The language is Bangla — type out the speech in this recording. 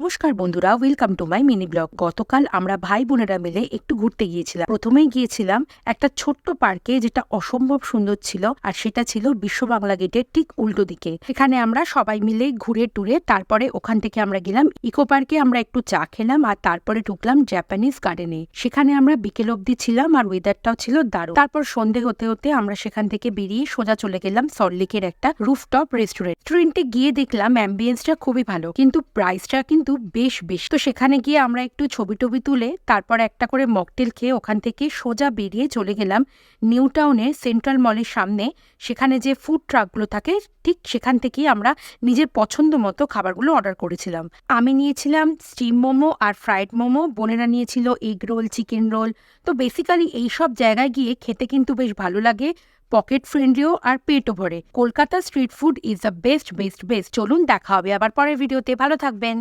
নমস্কার বন্ধুরা, welcome to my mini blog. গতকাল আমরা ভাই বোনেরা মিলে একটু ঘুরতে গিয়েছিলাম। প্রথমেই গিয়েছিলাম একটা ছোট্ট পার্কে, যেটা অসম্ভব সুন্দর ছিল, আর সেটা ছিল বিশ্ব বাংলা গেটের ঠিক উল্টো দিকে। এখানে আমরা সবাই মিলে ঘুরে টুরে তারপরে ওখান থেকে আমরা গেলাম ইকো পার্কে। আমরা একটু চা খেলাম আর তারপরে ঢুকলাম জাপানিজ গার্ডেনে। সেখানে আমরা বিকেল অবধি ছিলাম আর ওয়েদারটাও ছিল দারুণ। তারপর সন্ধে হতে হতে আমরা সেখান থেকে বেরিয়ে সোজা চলে গেলাম সল্টলেকের একটা রুফটপ রেস্টুরেন্টে গিয়ে দেখলাম অ্যাম্বিয়েন্সটা খুবই ভালো, কিন্তু প্রাইসটা কিন্তু বেশ বেশি। তো সেখানে গিয়ে আমরা একটু ছবি টবি তুলে তারপর একটা করে মকটেল খেয়ে ওখান থেকে সোজা বেরিয়ে চলে গেলাম নিউ টাউনের সেন্ট্রাল মলের সামনে। সেখানে যে ফুড ট্রাকগুলো থাকে ঠিক সেখান থেকেই আমরা নিজের পছন্দ মতো খাবারগুলো অর্ডার করেছিলাম। আমি নিয়েছিলাম স্টিম মোমো আর ফ্রাইড মোমো, বোনেরা নিয়েছিল এগ রোল, চিকেন রোল। তো বেসিক্যালি এইসব জায়গায় গিয়ে খেতে কিন্তু বেশ ভালো লাগে, পকেট ফ্রেন্ডলিও আর পেটও ভরে। Kolkata street food is the best. চলুন, দেখা হবে আবার পরের ভিডিওতে। ভালো থাকবেন।